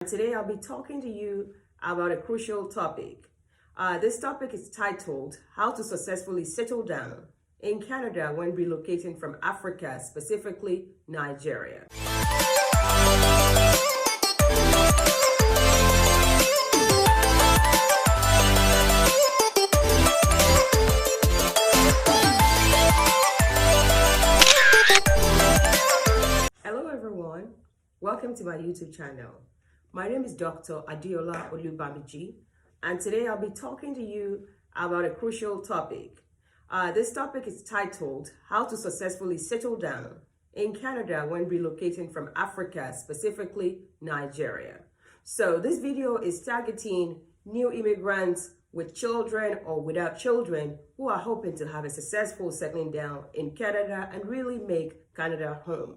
Today I'll be talking to you about a crucial topic. This topic is titled How to Successfully Settle Down in Canada when Relocating from Africa, specifically Nigeria. Hello everyone, welcome to my YouTube channel. My name is Dr. Adiola Olubamiji, and today I'll be talking to you about a crucial topic. This topic is titled How to Successfully Settle Down in Canada when Relocating from Africa, specifically Nigeria. So this video is targeting new immigrants with children or without children who are hoping to have a successful settling down in Canada and really make Canada home.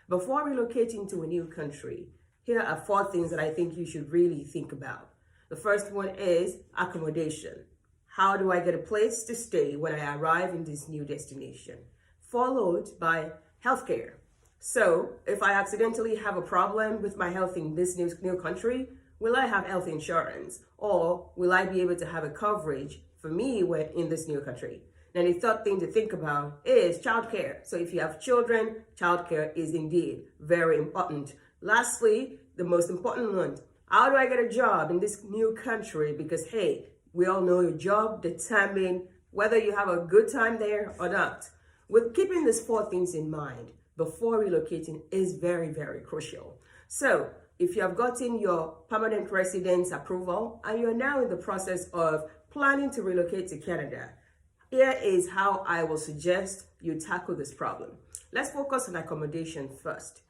Before relocating to a new country, here are 4 things that I think you should really think about. The first one is accommodation. How do I get a place to stay when I arrive in this new destination? Followed by healthcare. So if I accidentally have a problem with my health in this new country, will I have health insurance? Or will I be able to have a coverage for me when in this new country? Then the third thing to think about is childcare. So if you have children, childcare is indeed very important. Lastly, the most important one, how do I get a job in this new country? Because hey, we all know your job determines whether you have a good time there or not. With keeping these 4 things in mind before relocating is very, very crucial. So if you have gotten your permanent residence approval and you're now in the process of planning to relocate to Canada, here is how I will suggest you tackle this problem. Let's focus on accommodation first.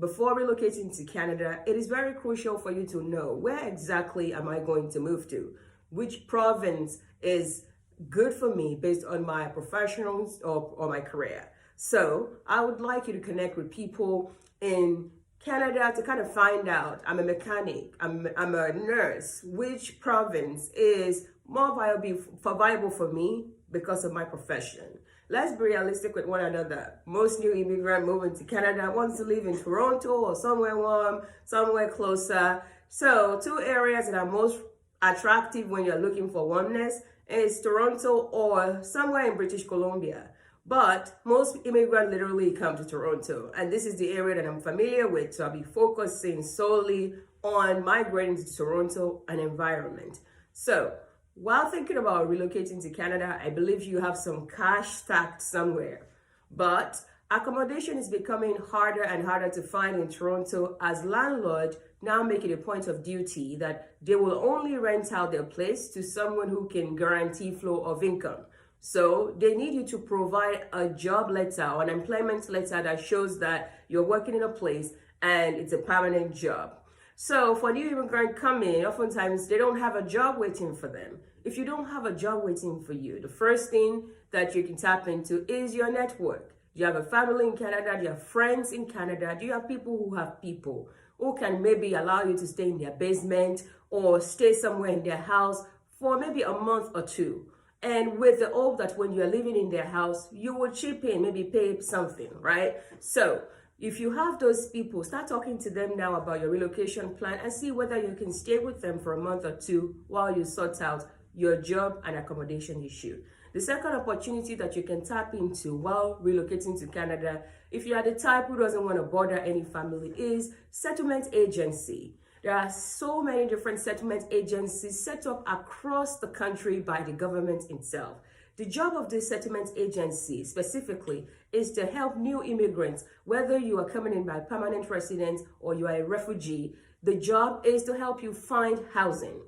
Before relocating to Canada, it is very crucial for you to know where exactly am I going to move to? Which province is good for me based on my professionals or my career? So I would like you to connect with people in Canada to kind of find out, I'm a mechanic, I'm a nurse, which province is more viable for me because of my profession. Let's be realistic with one another. Most new immigrant moving to Canada wants to live in Toronto or somewhere warm, somewhere closer. So 2 areas that are most attractive when you're looking for warmness is Toronto or somewhere in British Columbia. But most immigrants literally come to Toronto, and this is the area that I'm familiar with, so I'll be focusing solely on migrating to Toronto and environment. So while thinking about relocating to Canada, I believe you have some cash stacked somewhere. But accommodation is becoming harder and harder to find in Toronto as landlords now make it a point of duty that they will only rent out their place to someone who can guarantee flow of income. So they need you to provide a job letter or an employment letter that shows that you're working in a place and it's a permanent job. So for new immigrants coming, oftentimes they don't have a job waiting for them. If you don't have a job waiting for you, the first thing that you can tap into is your network. Do you have a family in Canada? Do you have friends in Canada? Do you have people who can maybe allow you to stay in their basement or stay somewhere in their house for maybe a month or 2? And with the hope that when you're living in their house, you will chip in, maybe pay something, right? So if you have those people, start talking to them now about your relocation plan and see whether you can stay with them for a month or 2 while you sort out your job and accommodation issue. The second opportunity that you can tap into while relocating to Canada, if you are the type who doesn't want to bother any family, is settlement agency. There are so many different settlement agencies set up across the country by the government itself. The job of this settlement agency specifically is to help new immigrants, whether you are coming in by permanent residence or you are a refugee. The job is to help you find housing,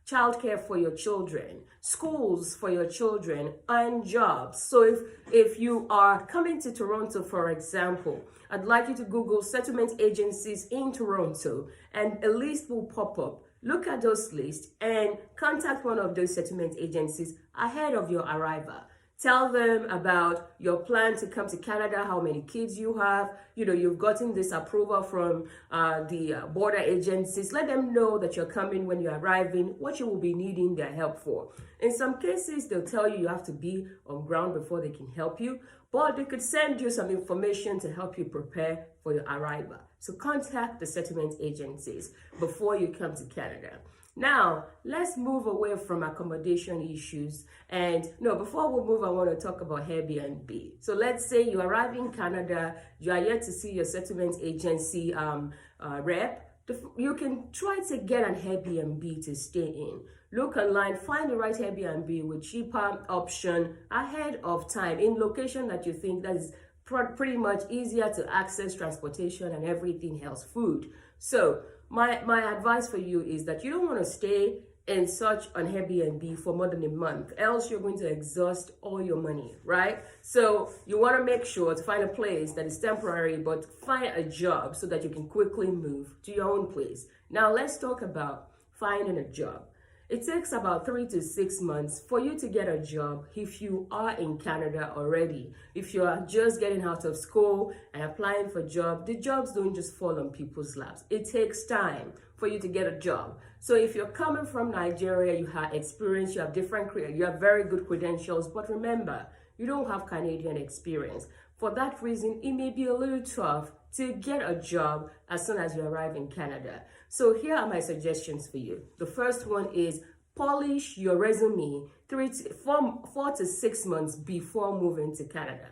childcare for your children, schools for your children, and jobs. So if you are coming to Toronto, for example, I'd like you to Google settlement agencies in Toronto and a list will pop up. Look at those lists and contact one of those settlement agencies ahead of your arrival. Tell them about your plan to come to Canada, how many kids you have. You've gotten this approval from the border agencies. Let them know that you're coming when you're arriving, what you will be needing their help for. In some cases, they'll tell you have to be on ground before they can help you. but they could send you some information to help you prepare for your arrival. So contact the settlement agencies before you come to Canada. Now, let's move away from accommodation issues. And no, before we move, I want to talk about Airbnb. So let's say you arrive in Canada, you are yet to see your settlement agency rep. You can try to get an Airbnb to stay in. Look online, find the right Airbnb with cheaper option ahead of time in location that you think that is pretty much easier to access transportation and everything else, food. So my advice for you is that you don't want to stay in such an Airbnb for more than a month, else you're going to exhaust all your money, right? So you want to make sure to find a place that is temporary, but find a job so that you can quickly move to your own place. Now let's talk about finding a job. It takes about 3 to 6 months for you to get a job if you are in Canada already. If you are just getting out of school and applying for jobs, the jobs don't just fall on people's laps. It takes time for you to get a job. So if you're coming from Nigeria, you have experience, you have very good credentials, but remember, you don't have Canadian experience. For that reason, it may be a little tough to get a job as soon as you arrive in Canada. So here are my suggestions for you. The first one is polish your resume 4 to 6 months before moving to Canada.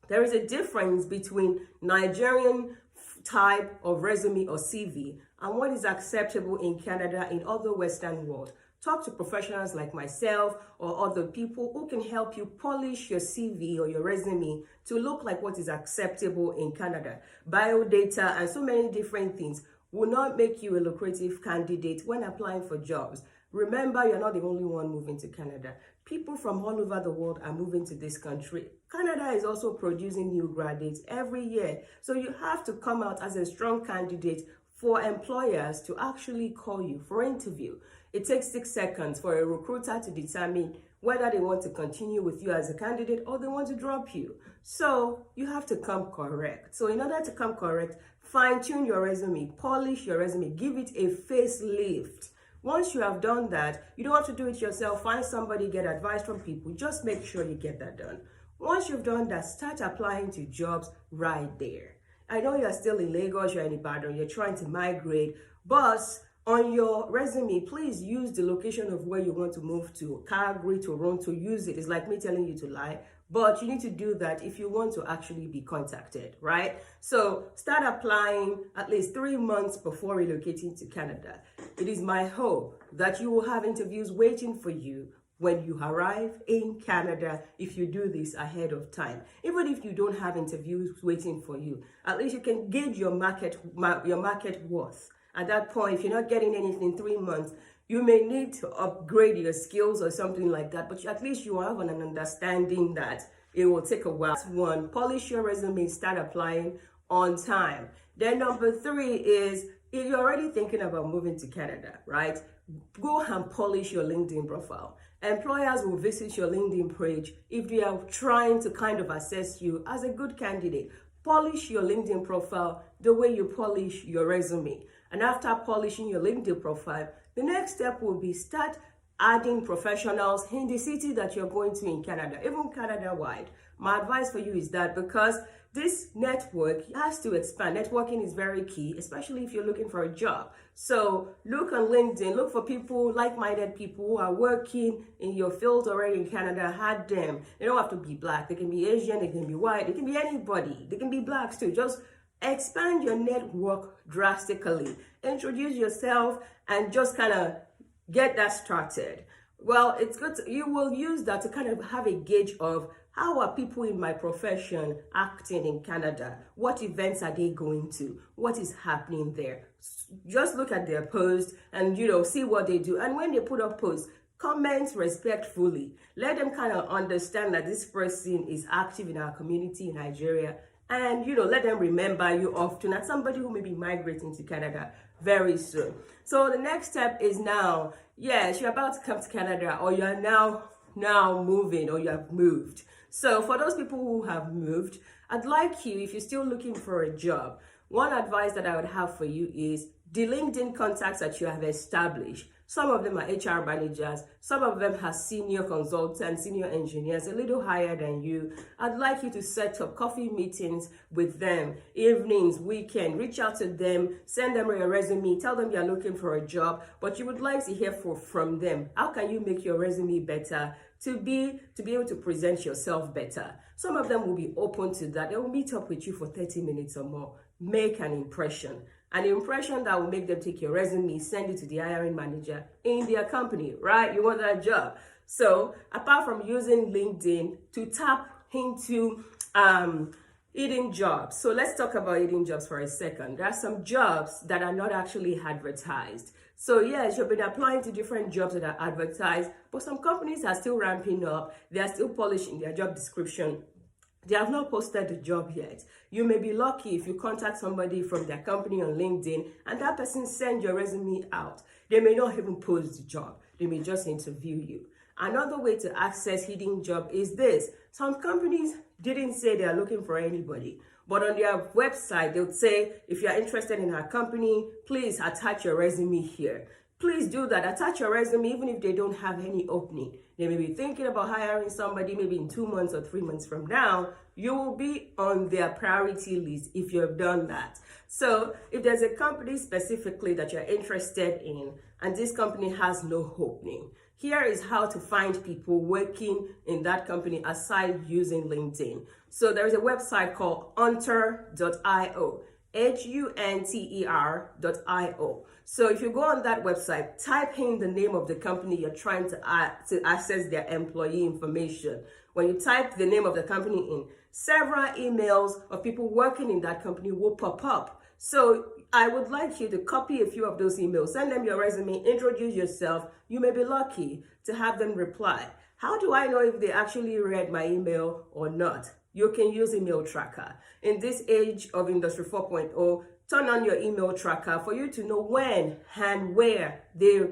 There is a difference between Nigerian type of resume or CV and what is acceptable in Canada in other Western world. Talk to professionals like myself or other people who can help you polish your CV or your resume to look like what is acceptable in Canada. Biodata and so many different things will not make you a lucrative candidate when applying for jobs. Remember, you're not the only one moving to Canada. People from all over the world are moving to this country. Canada is also producing new graduates every year. So you have to come out as a strong candidate for employers to actually call you for interview. It takes 6 seconds for a recruiter to determine whether they want to continue with you as a candidate or they want to drop you. So you have to come correct. So in order to come correct, fine-tune your resume, polish your resume, give it a facelift. Once you have done that, you don't have to do it yourself. Find somebody, get advice from people. Just make sure you get that done. Once you've done that, start applying to jobs right there. I know you're still in Lagos, you're in Ibadan, you're trying to migrate, but on your resume, please use the location of where you want to move to. Calgary, Toronto, use it. It's like me telling you to lie, but you need to do that if you want to actually be contacted, right? So start applying at least 3 months before relocating to Canada. It is my hope that you will have interviews waiting for you when you arrive in Canada if you do this ahead of time. Even if you don't have interviews waiting for you, at least you can gauge your market worth. At that point, if you're not getting anything in 3 months, you may need to upgrade your skills or something like that, but at least you have an understanding that it will take a while. One, polish your resume, start applying on time. Then number 3 is, if you're already thinking about moving to Canada, right? Go and polish your LinkedIn profile. Employers will visit your LinkedIn page if they are trying to kind of assess you as a good candidate. Polish your LinkedIn profile the way you polish your resume. And after polishing your LinkedIn profile, the next step will be start adding professionals in the city that you're going to in Canada, even Canada-wide. My advice for you is that because this network has to expand. Networking is very key, especially if you're looking for a job. So look on LinkedIn, look for people, like-minded people who are working in your field already in Canada. Add them. They don't have to be black. They can be Asian, they can be white, they can be anybody. They can be blacks too. Just expand your network drastically. Introduce yourself and just kind of get that started. Well, it's good. You will use that to kind of have a gauge of how are people in my profession acting in Canada? What events are they going to? What is happening there? Just look at their posts and, see what they do. And when they put up posts, comment respectfully. Let them kind of understand that this person is active in our community in Nigeria. And, let them remember you often as somebody who may be migrating to Canada very soon. So the next step is now, yes, you're about to come to Canada, or you're now moving, or you have moved. So for those people who have moved, I'd like you, if you're still looking for a job, one advice that I would have for you is the LinkedIn contacts that you have established. Some of them are HR managers, some of them have senior consultants, senior engineers, a little higher than you. I'd like you to set up coffee meetings with them, evenings, weekend, reach out to them, send them your resume, tell them you're looking for a job, but you would like to hear from them. How can you make your resume better to be able to present yourself better? Some of them will be open to that. They will meet up with you for 30 minutes or more. Make an impression. An impression that will make them take your resume, send it to the hiring manager in their company, right? You want that job. So apart from using LinkedIn to tap into hidden jobs. So let's talk about hidden jobs for a second. There are some jobs that are not actually advertised. So yes, you've been applying to different jobs that are advertised, but some companies are still ramping up. They are still polishing their job description. They have not posted the job yet. You may be lucky if you contact somebody from their company on LinkedIn and that person sends your resume out. They may not even post the job. They may just interview you. Another way to access hidden job is this. Some companies didn't say they are looking for anybody, but on their website, they'll say, if you're interested in our company, please attach your resume here. Please do that. Attach your resume even if they don't have any opening. They may be thinking about hiring somebody maybe in 2 months or 3 months from now. You will be on their priority list if you have done that. So if there's a company specifically that you're interested in and this company has no opening, here is how to find people working in that company aside using LinkedIn. So there is a website called hunter.io. hunter.io. So if you go on that website, type in the name of the company you're trying to access their employee information. When you type the name of the company in, several emails of people working in that company will pop up. So I would like you to copy a few of those emails, send them your resume, introduce yourself. You may be lucky to have them reply. How do I know if they actually read my email or not? You can use email tracker. In this age of Industry 4.0, turn on your email tracker for you to know when and where they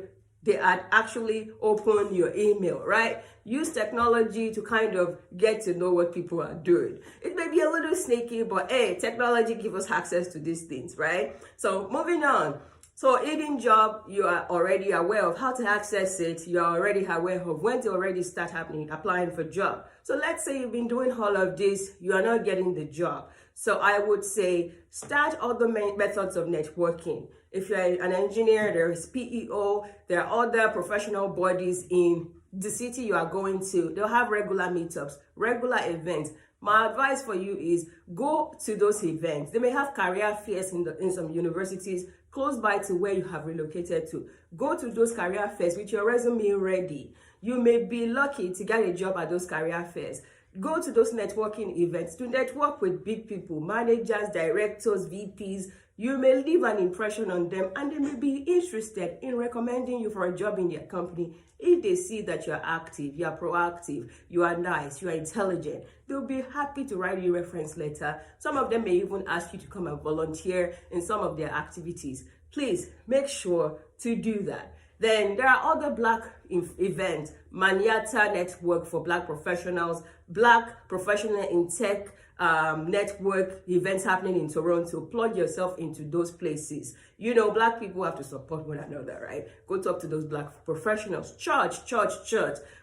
had actually opened your email, right? Use technology to kind of get to know what people are doing. It may be a little sneaky, but hey, technology gives us access to these things, right? So moving on. So hidden job, you are already aware of how to access it. You are already aware of when to already start applying for job. So let's say you've been doing all of this, you are not getting the job. So I would say start other methods of networking. If you're an engineer, there is PEO, there are other professional bodies in the city you are going to. They'll have regular meetups, regular events. My advice for you is go to those events. They may have career fairs in some universities close by to where you have relocated to. Go to those career fairs with your resume ready. You may be lucky to get a job at those career fairs. Go to those networking events to network with big people, managers, directors, VPs. You may leave an impression on them and they may be interested in recommending you for a job in their company. If they see that you're active, you're proactive, you are nice, you are intelligent, they'll be happy to write you a reference letter. Some of them may even ask you to come and volunteer in some of their activities. Please make sure to do that. Then there are other Black events, Maniata Network for Black professionals, Black Professional in Tech network events happening in Toronto. Plug yourself into those places. You know, Black people have to support one another, right? Go talk to those Black professionals. Church.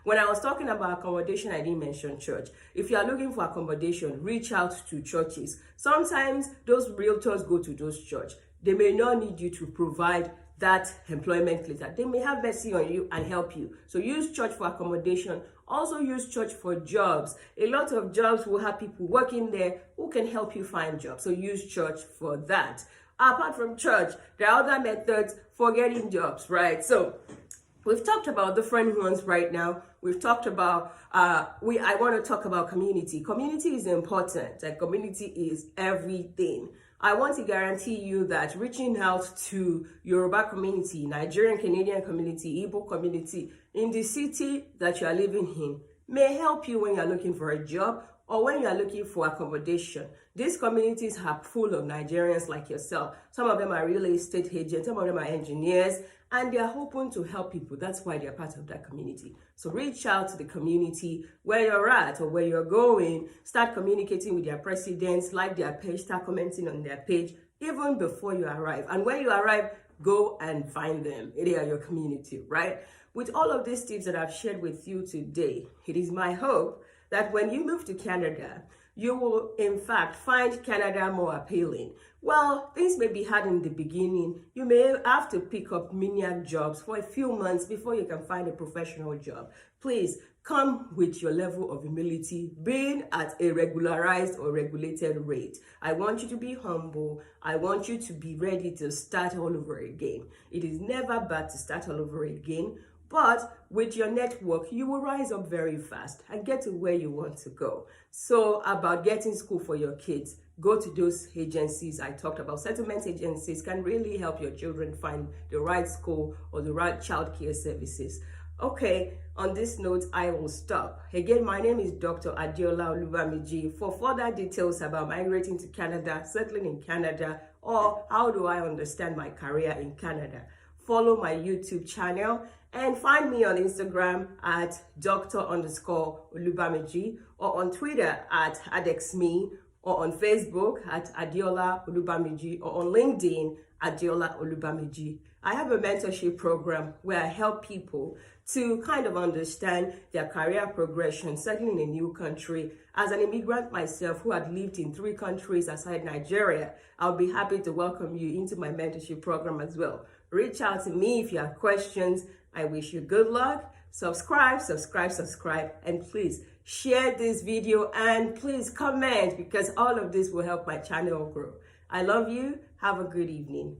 When I was talking about accommodation, I didn't mention church. If you are looking for accommodation, reach out to churches. Sometimes those realtors go to those churches. They may not need you to provide that employment letter. They may have mercy on you and help you. So use church for accommodation. Also use church for jobs. A lot of jobs will have people working there who can help you find jobs. So use church for that. Apart from church, there are other methods for getting jobs, right? So we've talked about different ones right now. We've talked about, I want to talk about community. Community is important. Like, community is everything. I want to guarantee you that reaching out to Yoruba community, Nigerian Canadian community, Igbo community in the city that you are living in may help you when you're looking for a job or when you're looking for accommodation. These communities are full of Nigerians like yourself. Some of them are real estate agents, some of them are engineers, and they are hoping to help people. That's why they're part of that community. So reach out to the community where you're at or where you're going. Start communicating with their presidents, like their page, start commenting on their page even before you arrive. And when you arrive, go and find them. They are your community, right? With all of these tips that I've shared with you today, it is my hope that when you move to Canada, you will in fact find Canada more appealing. Well, things may be hard in the beginning. You may have to pick up menial jobs for a few months before you can find a professional job. Please come with your level of humility, being at a regularized or regulated rate. I want you to be humble. I want you to be ready to start all over again. It is never bad to start all over again. But with your network, you will rise up very fast and get to where you want to go. So about getting school for your kids, go to those agencies I talked about. Settlement agencies can really help your children find the right school or the right childcare services. Okay, on this note, I will stop. Again, my name is Dr. Adiola Olubamiji. For further details about migrating to Canada, settling in Canada, or how do I understand my career in Canada, follow my YouTube channel and find me on Instagram at Dr._Olubamiji or on Twitter at AdexMe or on Facebook at Adiola Olubamiji or on LinkedIn Adiola Olubamiji. I have a mentorship program where I help people to kind of understand their career progression, settling in a new country. As an immigrant myself who had lived in 3 countries aside Nigeria, I'll be happy to welcome you into my mentorship program as well. Reach out to me if you have questions. I wish you good luck. Subscribe, and please share this video and please comment because all of this will help my channel grow. I love you. Have a good evening.